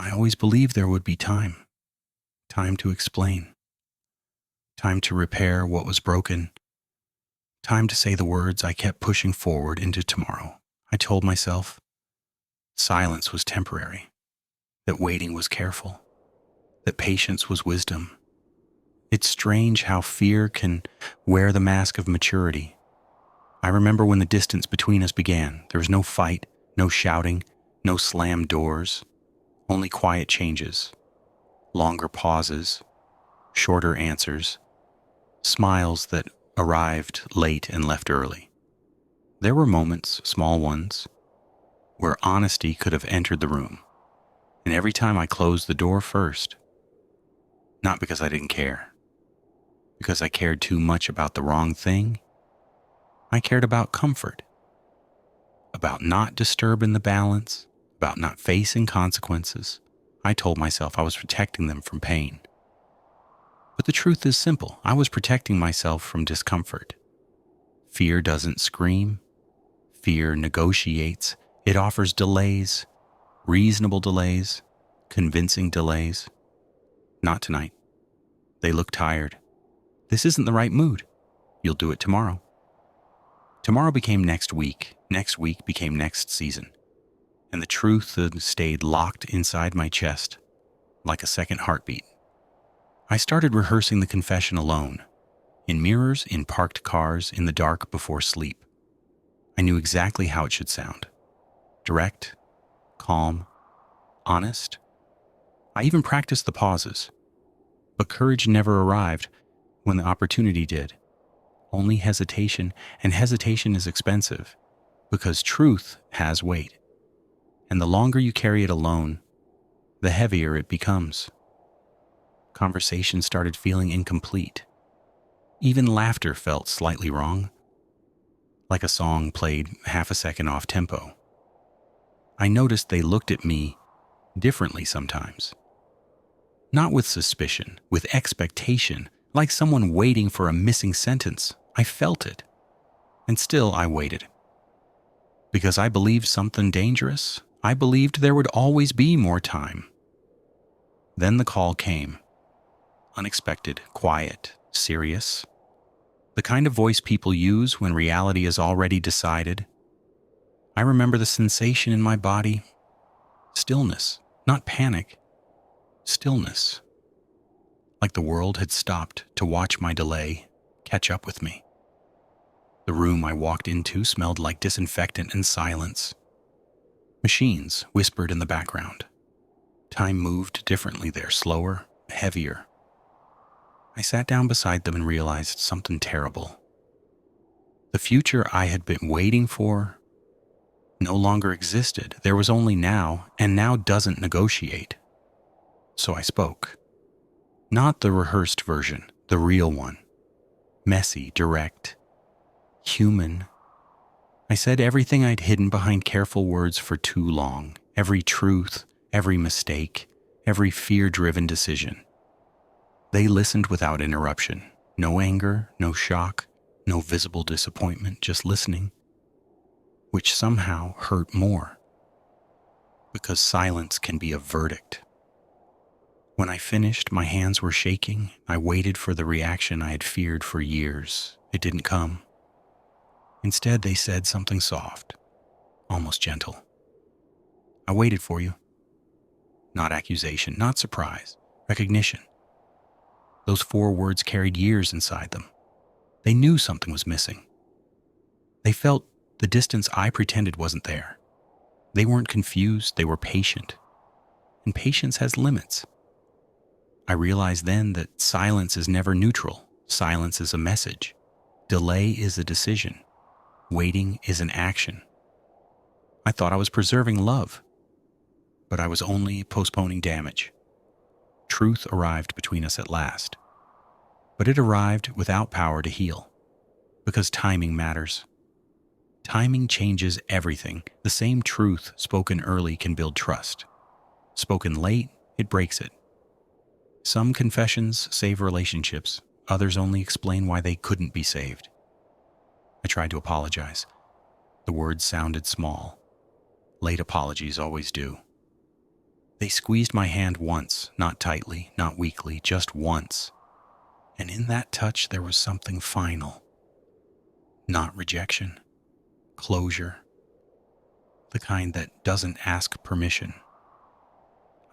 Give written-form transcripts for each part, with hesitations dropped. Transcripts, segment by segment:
I always believed there would be time. Time to explain. Time to repair what was broken. Time to say the words I kept pushing forward into tomorrow. I told myself silence was temporary, that waiting was careful, that patience was wisdom. It's strange how fear can wear the mask of maturity. I remember when the distance between us began. There was no fight, no shouting, no slammed doors, only quiet changes, longer pauses, shorter answers, smiles that arrived late and left early. There were moments, small ones, where honesty could have entered the room. And every time I closed the door first, not because I didn't care, because I cared too much about the wrong thing, I cared about comfort, about not disturbing the balance, about not facing consequences. I told myself I was protecting them from pain. But the truth is simple. I was protecting myself from discomfort. Fear doesn't scream. Fear negotiates. It offers delays, reasonable delays, convincing delays. Not tonight. They look tired. This isn't the right mood. You'll do it tomorrow. Tomorrow became next week. Next week became next season. And the truth stayed locked inside my chest, like a second heartbeat. I started rehearsing the confession alone, in mirrors, in parked cars, in the dark before sleep. I knew exactly how it should sound. Direct, calm, honest. I even practiced the pauses. But courage never arrived when the opportunity did. Only hesitation, and hesitation is expensive, because truth has weight. And the longer you carry it alone, the heavier it becomes. Conversation started feeling incomplete. Even laughter felt slightly wrong, like a song played half a second off tempo. I noticed they looked at me differently sometimes. Not with suspicion, with expectation, like someone waiting for a missing sentence. I felt it. And still I waited. Because I believed something dangerous. I believed there would always be more time. Then the call came. Unexpected, quiet, serious. The kind of voice people use when reality is already decided. I remember the sensation in my body. Stillness, not panic. Stillness. Like the world had stopped to watch my delay catch up with me. The room I walked into smelled like disinfectant and silence. Machines whispered in the background. Time moved differently there, slower, heavier. I sat down beside them and realized something terrible. The future I had been waiting for no longer existed. There was only now, and now doesn't negotiate. So I spoke. Not the rehearsed version, the real one. Messy, direct, human. I said everything I'd hidden behind careful words for too long. Every truth, every mistake, every fear-driven decision. They listened without interruption. No anger, no shock, no visible disappointment, just listening. Which somehow hurt more. Because silence can be a verdict. When I finished, my hands were shaking. I waited for the reaction I had feared for years. It didn't come. Instead, they said something soft, almost gentle. I waited for you. Not accusation, not surprise, recognition. Those 4 words carried years inside them. They knew something was missing. They felt the distance I pretended wasn't there. They weren't confused, they were patient. And patience has limits. I realized then that silence is never neutral. Silence is a message. Delay is a decision. Waiting is an action. I thought I was preserving love, but I was only postponing damage. Truth arrived between us at last, but it arrived without power to heal, because timing matters. Timing changes everything. The same truth spoken early can build trust. Spoken late, it breaks it. Some confessions save relationships, others only explain why they couldn't be saved. I tried to apologize. The words sounded small. Late apologies always do. They squeezed my hand once, not tightly, not weakly, just once. And in that touch there was something final. Not rejection. Closure. The kind that doesn't ask permission.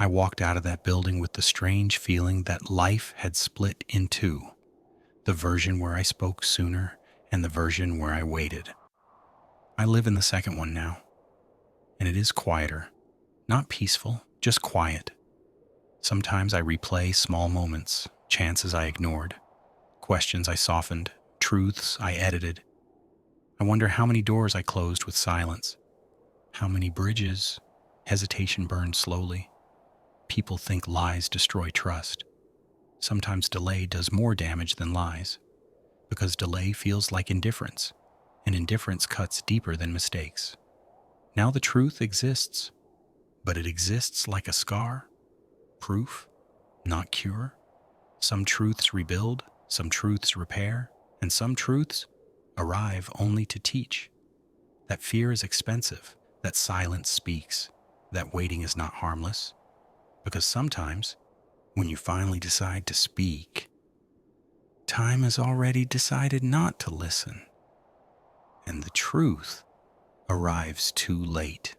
I walked out of that building with the strange feeling that life had split in two. The version where I spoke sooner and the version where I waited. I live in the second one now. And it is quieter. Not peaceful, just quiet. Sometimes I replay small moments, chances I ignored, questions I softened, truths I edited. I wonder how many doors I closed with silence. How many bridges hesitation burned slowly. People think lies destroy trust. Sometimes delay does more damage than lies, because delay feels like indifference, and indifference cuts deeper than mistakes. Now the truth exists, but it exists like a scar, proof, not cure. Some truths rebuild, some truths repair, and some truths arrive only to teach. That fear is expensive, that silence speaks, that waiting is not harmless, because sometimes, when you finally decide to speak, time has already decided not to listen, and the truth arrives too late.